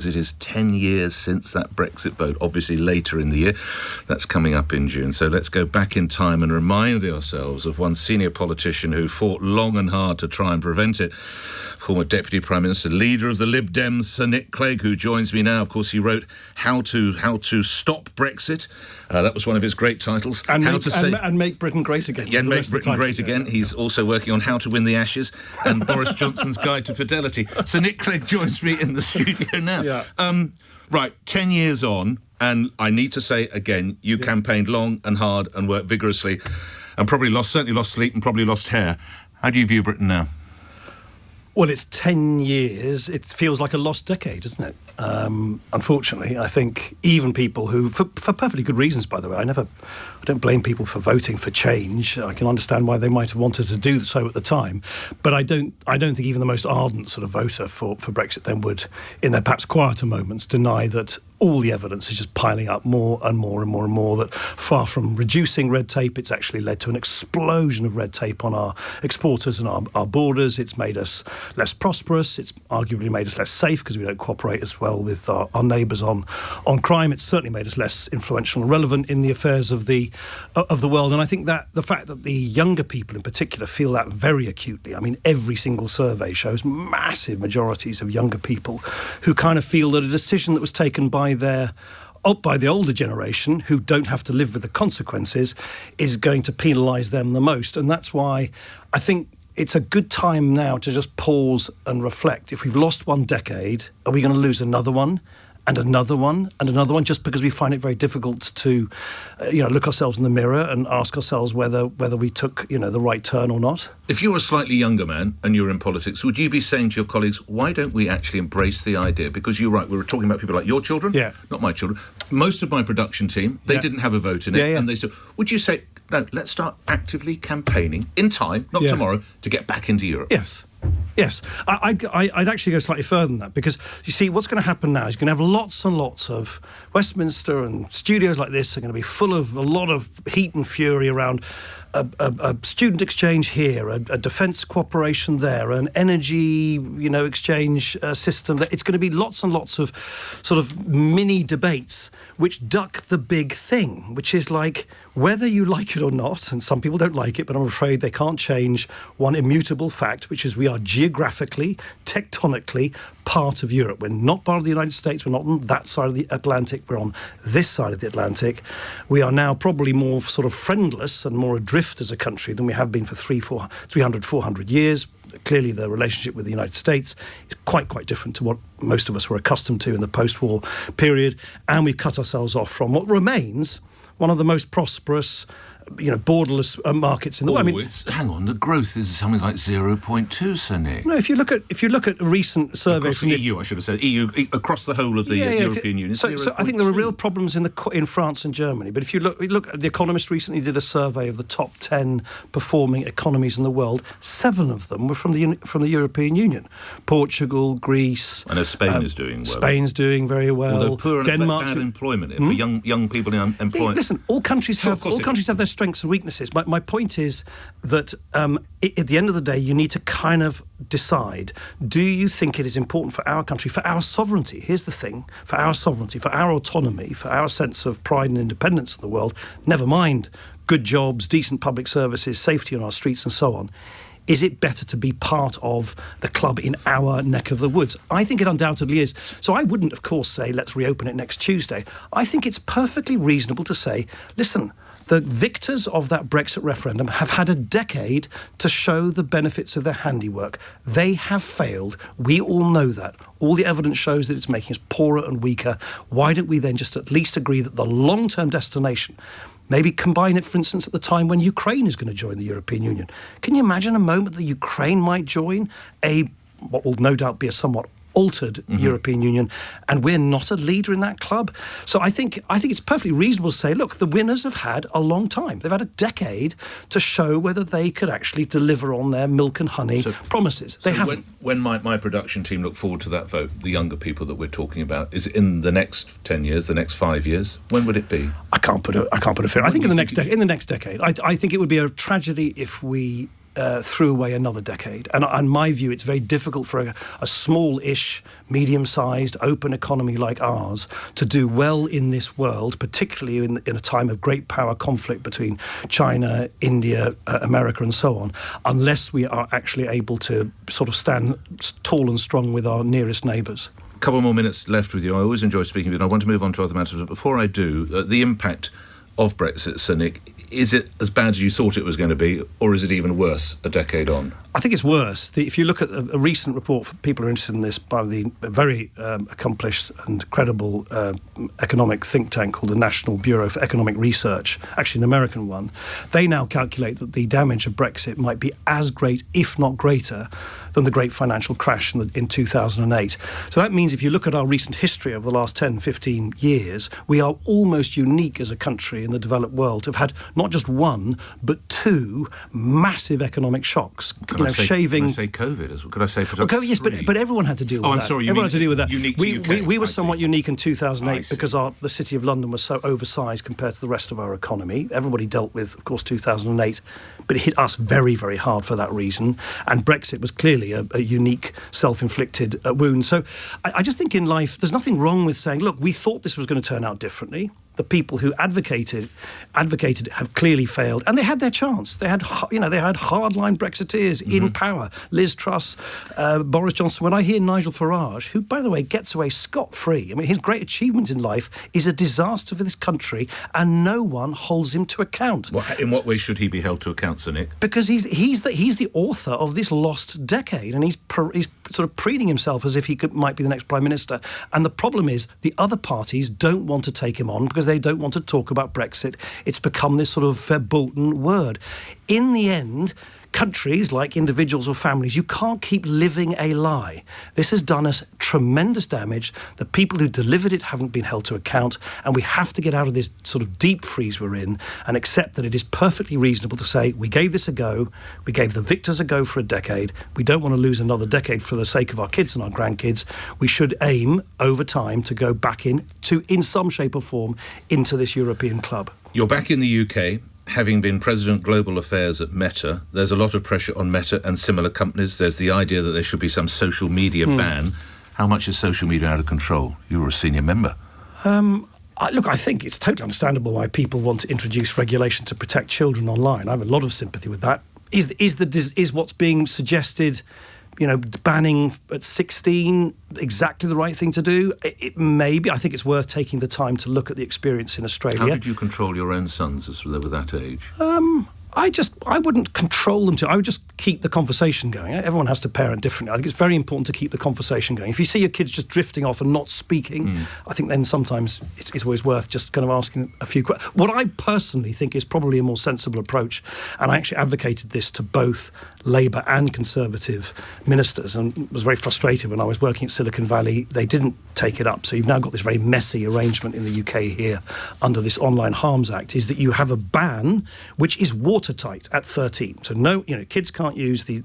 It is 10 years since that Brexit vote, obviously later in the year. That's coming up in June. So let's go back in time and remind ourselves of one senior politician who fought long and hard to try and prevent it. Former Deputy Prime Minister, leader of the Lib Dems, Sir Nick Clegg, who joins me now. Of course, he wrote How to Stop Brexit. That was one of his great titles. And Make Britain Great Again. Yeah, Make Britain Great Again. He's also working on How to Win the Ashes and Boris Johnson's Guide to Fidelity. So Nick Clegg joins me in the studio now. Yeah. Right, 10 years on, and I need to say again, you campaigned long and hard and worked vigorously and certainly lost sleep and probably lost hair. How do you view Britain now? Well, it's 10 years. It feels like a lost decade, doesn't it? Unfortunately, I think even people who, for perfectly good reasons, by the way, I don't blame people for voting for change. I can understand why they might have wanted to do so at the time, but I don't think even the most ardent sort of voter for Brexit then would, in their perhaps quieter moments, deny that all the evidence is just piling up more and more and more and more, that far from reducing red tape, it's actually led to an explosion of red tape on our exporters and our borders. It's made us less prosperous. It's arguably made us less safe because we don't cooperate as well with our neighbours on crime. It's certainly made us less influential and relevant in the affairs of the world. And I think that the fact that the younger people in particular feel that very acutely. I mean, every single survey shows massive majorities of younger people who kind of feel that a decision that was taken by the older generation, who don't have to live with the consequences, is going to penalise them the most. And that's why I think it's a good time now to just pause and reflect. If we've lost one decade, are we going to lose another one? And another one, and another one, just because we find it very difficult to, look ourselves in the mirror and ask ourselves whether we took, the right turn or not. If you were a slightly younger man and you were in politics, would you be saying to your colleagues, why don't we actually embrace the idea? Because you're right, we were talking about people like your children, not my children. Most of my production team, they didn't have a vote in it, and they said, would you say, no, let's start actively campaigning in time, not tomorrow, to get back into Europe? Yes, I'd actually go slightly further than that, because you see what's going to happen now is you're going to have lots and lots of Westminster and studios like this are going to be full of a lot of heat and fury around a student exchange here, a defence cooperation there, an energy exchange system. That it's going to be lots and lots of sort of mini debates which duck the big thing, which is like whether you like it or not, and some people don't like it, but I'm afraid they can't change one immutable fact, which is we are geographically, tectonically part of Europe. We're not part of the United States. We're not on that side of the Atlantic. We're on this side of the Atlantic. We are now probably more sort of friendless and more adrift as a country than we have been for 300, 400 years. Clearly, the relationship with the United States is quite different to what most of us were accustomed to in the post-war period. And we've cut ourselves off from what remains one of the most prosperous, borderless markets in the world. Hang on, the growth is something like 0.2, Sir Nick. No, if you look at a recent survey across the EU, I should have said EU across the whole of the European Union. So I think there are real problems in France and Germany. But if you look, The Economist recently did a survey of the top 10 performing economies in the world. 7 of them were from the European Union: Portugal, Greece. I know Spain is doing well. Spain's doing very well. Although poor and bad employment for young people in employment. Listen, all countries have their strengths and weaknesses. My point is that at the end of the day, you need to kind of decide, do you think it is important for our country, for our sovereignty? Here's the thing, for our sovereignty, for our autonomy, for our sense of pride and independence in the world, never mind good jobs, decent public services, safety on our streets and so on. Is it better to be part of the club in our neck of the woods? I think it undoubtedly is. So I wouldn't, of course, say let's reopen it next Tuesday. I think it's perfectly reasonable to say, listen, the victors of that Brexit referendum have had a decade to show the benefits of their handiwork. They have failed. We all know that. All the evidence shows that it's making us poorer and weaker. Why don't we then just at least agree that the long-term destination, maybe combine it, for instance, at the time when Ukraine is going to join the European Union. Can you imagine a moment that Ukraine might join what will no doubt be a somewhat altered European Union, and we're not a leader in that club? So I think it's perfectly reasonable to say, look, the winners have had a long time. They've had a decade to show whether they could actually deliver on their milk and honey promises. They haven't. When my production team look forward to that vote, the younger people that we're talking about, is it in the next 10 years, the next 5 years? When would it be? I can't put a figure. I think in the next decade. I think it would be a tragedy if we threw away another decade. And in my view, it's very difficult for a small-ish, medium-sized, open economy like ours to do well in this world, particularly in a time of great power conflict between China, India, America, and so on, unless we are actually able to sort of stand tall and strong with our nearest neighbours. A couple more minutes left with you. I always enjoy speaking with you, and I want to move on to other matters. But before I do, the impact of Brexit, Sir Nick, is it as bad as you thought it was going to be, or is it even worse a decade on? I think it's worse. If you look at a recent report, for people who are interested in this, by the very accomplished and credible economic think tank called the National Bureau for Economic Research, actually an American one, they now calculate that the damage of Brexit might be as great, if not greater, than the great financial crash in 2008. So that means if you look at our recent history over the last 10, 15 years, we are almost unique as a country in the developed world to have had not just one, but two massive economic shocks. Can I say COVID? Could I say? Well, yes, but everyone had to deal with that. I'm sorry. Everyone had to deal with that. Unique to UK. We were somewhat unique in 2008 because the City of London was so oversized compared to the rest of our economy. Everybody dealt with, of course, 2008, but it hit us very, very hard for that reason. And Brexit was clearly a unique, self-inflicted wound. So I just think in life, there's nothing wrong with saying, look, we thought this was going to turn out differently. The people who advocated have clearly failed, and they had their chance. They had hardline Brexiteers in power. Liz Truss, Boris Johnson. When I hear Nigel Farage, who, by the way, gets away scot-free, I mean, his great achievement in life is a disaster for this country, and no one holds him to account. Well, in what way should he be held to account, Sir Nick? Because he's the author of this lost decade, and he's sort of preening himself as if he might be the next Prime Minister. And the problem is the other parties don't want to take him on because they don't want to talk about Brexit. It's become this sort of verboten word. In the end, countries, like individuals or families, you can't keep living a lie. This has done us tremendous damage. The people who delivered it haven't been held to account, and we have to get out of this sort of deep freeze we're in and accept that it is perfectly reasonable to say, we gave this a go, we gave the victors a go for a decade, we don't want to lose another decade for the sake of our kids and our grandkids. We should aim, over time, to go back in some shape or form, into this European club. You're back in the UK. Having been President Global Affairs at Meta, there's a lot of pressure on Meta and similar companies. There's the idea that there should be some social media ban. How much is social media out of control? You were a senior member. Look, I think it's totally understandable why people want to introduce regulation to protect children online. I have a lot of sympathy with that. Is what's being suggested, banning at 16 exactly the right thing to do? It may be. I think it's worth taking the time to look at the experience in Australia. How did you control your own sons as they were that age? I wouldn't control them I would just keep the conversation going. Everyone has to parent differently. I think it's very important to keep the conversation going. If you see your kids just drifting off and not speaking, I think then sometimes it's always worth just kind of asking a few questions. What I personally think is probably a more sensible approach, and I actually advocated this to both Labour and Conservative ministers, and was very frustrated when I was working at Silicon Valley. They didn't take it up. So you've now got this very messy arrangement in the UK here under this Online Harms Act, is that you have a ban which is watertight at 13. So no, kids can't use these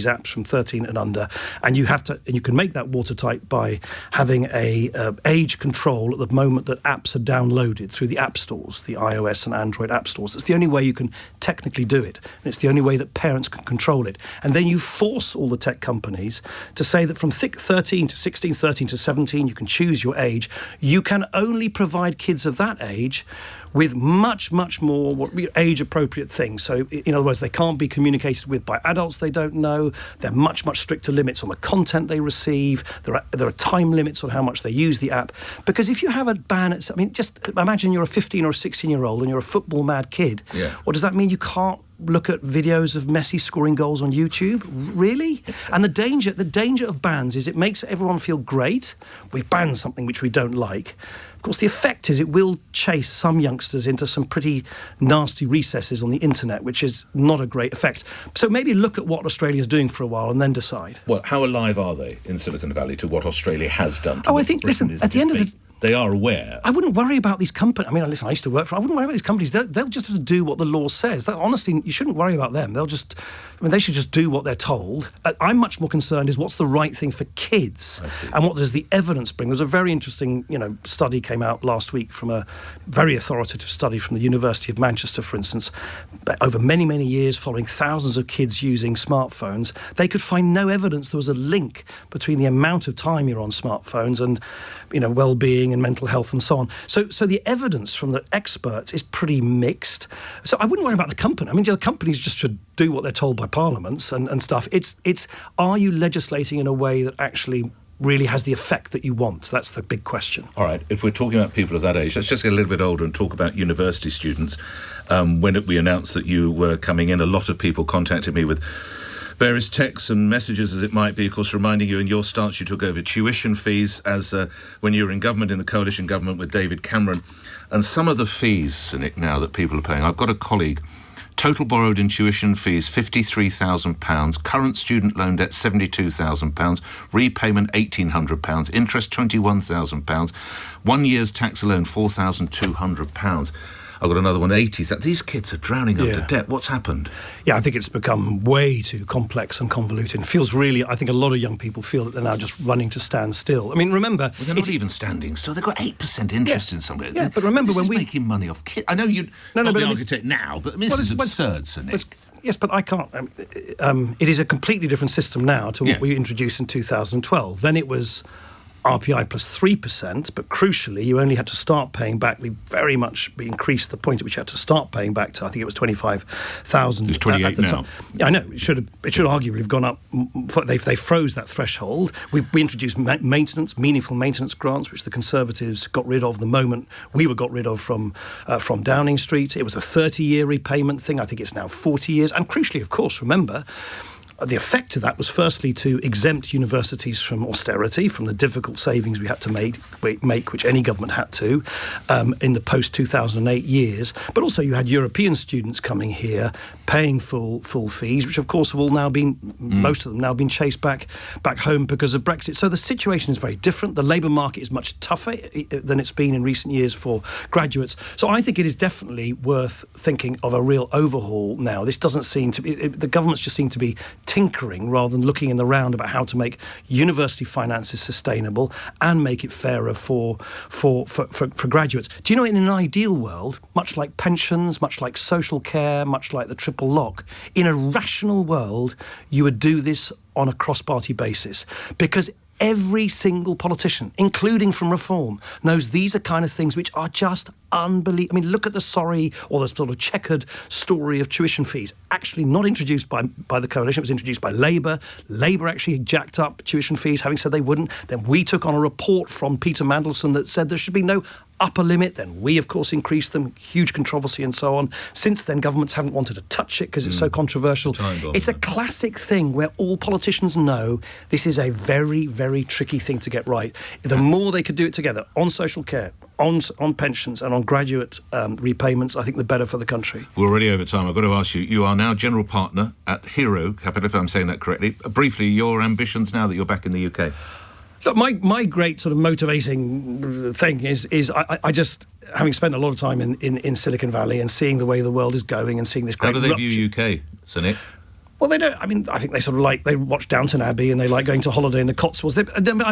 apps from 13 and under, and you can make that watertight by having a age control at the moment that apps are downloaded through the app stores, the iOS and Android app stores. It's the only way you can technically do it, and it's the only way that parents can control it. And then you force all the tech companies to say that from 13 to 16, 13 to 17, you can choose your age. You can only provide kids of that age with much, much more age-appropriate things. So, in other words, they can't be communicated with by adults they don't know. There are much, much stricter limits on the content they receive. There are time limits on how much they use the app. Because if you have a ban, just imagine you're a 15 or a 16-year-old and you're a football-mad kid. Yeah. What does that mean? You can't look at videos of Messi scoring goals on YouTube? Really? And the danger of bans is it makes everyone feel great. We've banned something which we don't like. Of course, the effect is it will chase some youngsters into some pretty nasty recesses on the internet, which is not a great effect. So maybe look at what Australia's doing for a while and then decide. Well, how alive are they in Silicon Valley to what Australia has done? I think, listen, at the end of the... They are aware. I wouldn't worry about these companies. I mean, listen, I used to work for... I wouldn't worry about these companies. They'll just have to do what the law says. Honestly, you shouldn't worry about them. They'll just... I mean, they should just do what they're told. I'm much more concerned is what's the right thing for kids, and what does the evidence bring. There was a very interesting, study came out last week from a very authoritative study from the University of Manchester, for instance. Over many, many years, following thousands of kids using smartphones, they could find no evidence there was a link between the amount of time you're on smartphones and, well-being and mental health and so on. So the evidence from the experts is pretty mixed. So I wouldn't worry about the company. I mean, the companies just should do what they're told by parliaments and stuff. It's are you legislating in a way that actually really has the effect that you want? That's the big question. All right, if we're talking about people of that age, let's just get a little bit older and talk about university students. When we announced that you were coming in, a lot of people contacted me with various texts and messages, as it might be, of course, reminding you in your stance you took over tuition fees as when you were in government, in the coalition government with David Cameron. And some of the fees, Nick, now that people are paying, I've got a colleague, total borrowed in tuition fees £53,000, current student loan debt £72,000, repayment £1,800, interest £21,000, 1 year's tax alone £4,200. I've got another one, 80,000. These kids are drowning under debt. What's happened? Yeah, I think it's become way too complex and convoluted. It feels really, I think a lot of young people feel that they're now just running to stand still. I mean, remember... Well, they're not even standing still. They've got 8% interest in somewhere. Yeah, but remember when making money off kids. I know you're not the architect now, but this is absurd, Sir Nick. Yes, but I can't... it is a completely different system now to what we introduced in 2012. Then it was RPI plus 3%, but crucially, you only had to start paying back. We increased the point at which you had to start paying back to, I think it was 25,000 It's 28 at the now. time. Yeah, I know. It should arguably have gone up. They froze that threshold. We introduced meaningful maintenance grants, which the Conservatives got rid of the moment we were got rid of from Downing Street. It was a 30-year repayment thing. I think it's now 40 years. And crucially, of course, remember, the effect of that was firstly to exempt universities from austerity, from the difficult savings we had to make, which any government had to, in the post-2008 years. But also you had European students coming here, paying full fees, which of course have all now been, most of them now been chased back home because of Brexit. So the situation is very different. The labour market is much tougher than it's been in recent years for graduates. So I think it is definitely worth thinking of a real overhaul now. This doesn't seem to be, the governments just seem to be tinkering rather than looking in the round about how to make university finances sustainable and make it fairer for graduates. Do you know, in an ideal world, much like pensions, much like social care, much like the triple lock, in a rational world, you would do this on a cross-party basis, because every single politician, including from Reform, knows these are kind of things which are just unbelievable. I mean, look at the sort of checkered story of tuition fees. Actually not introduced by the coalition, it was introduced by Labour. Labour actually jacked up tuition fees, having said they wouldn't. Then we took on a report from Peter Mandelson that said there should be no upper limit. Then we, of course, increased them. Huge controversy and so on. Since then, governments haven't wanted to touch it because it's so controversial. It's a classic thing where all politicians know this is a very, very tricky thing to get right. The more they could do it together on social care, on pensions and on graduate repayments, I think the better for the country. We're already over time. I've got to ask you, you are now general partner at Hero Capital, if I'm saying that correctly. Briefly, your ambitions now that you're back in the UK? Look, my great sort of motivating thing is I just, having spent a lot of time in Silicon Valley and seeing the way the world is going and seeing this great... How do they view UK, Sir Nick? Well, they don't. I mean, I think they sort of they watch Downton Abbey and they like going to holiday in the Cotswolds. I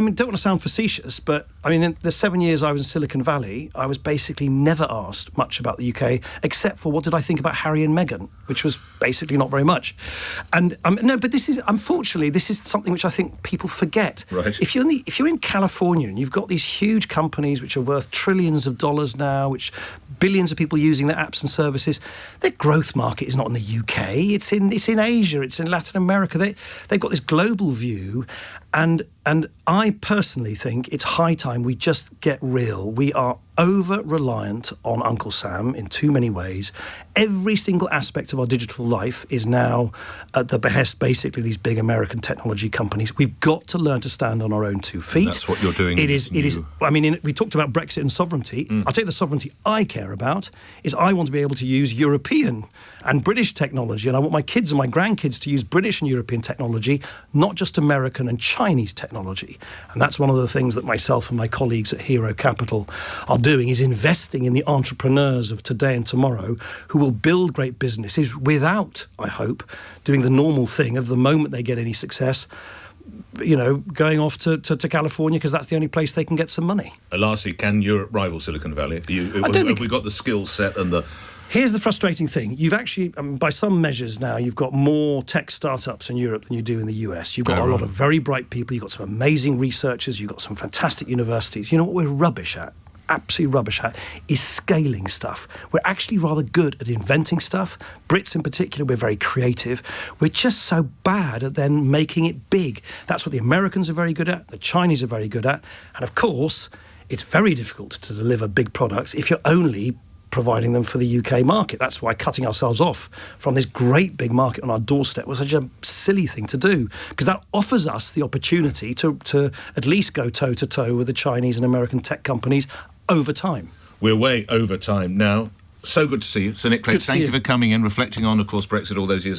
mean, don't want to sound facetious, but I mean, in the 7 years I was in Silicon Valley, I was basically never asked much about the UK, except for what did I think about Harry and Meghan, which was basically not very much. And no, but this is, unfortunately, this is something which I think people forget. Right. If you're in California and you've got these huge companies which are worth trillions of dollars now, which billions of people using their apps and services, their growth market is not in the UK. It's in Asia. It's in Latin America. They've got this global view, and I personally think it's high time we just get real. We are over-reliant on Uncle Sam in too many ways. Every single aspect of our digital life is now at the behest, basically, of these big American technology companies. We've got to learn to stand on our own 2 feet. And that's what you're doing. It is. I mean, we talked about Brexit and sovereignty. I'll tell you the sovereignty I care about is I want to be able to use European and British technology, and I want my kids and my grandkids to use British and European technology, not just American and Chinese Chinese technology. And that's one of the things that myself and my colleagues at Hero Capital are doing, is investing in the entrepreneurs of today and tomorrow who will build great businesses without, I hope, doing the normal thing of the moment they get any success, going off to California because that's the only place they can get some money. Lastly, can Europe rival Silicon Valley? Have we got the skill set and the... Here's the frustrating thing. You've actually, by some measures now, you've got more tech startups in Europe than you do in the US. You've got a lot of very bright people. You've got some amazing researchers. You've got some fantastic universities. You know what we're rubbish at? Absolutely rubbish at is scaling stuff. We're actually rather good at inventing stuff. Brits in particular, we're very creative. We're just so bad at then making it big. That's what the Americans are very good at, the Chinese are very good at. And of course, it's very difficult to deliver big products if you're only providing them for the UK market. That's why cutting ourselves off from this great big market on our doorstep was such a silly thing to do, because that offers us the opportunity to at least go toe-to-toe with the Chinese and American tech companies over time. We're way over time now. So good to see you. So Nick Clegg, thank you for coming in, reflecting on, of course, Brexit all those years ago.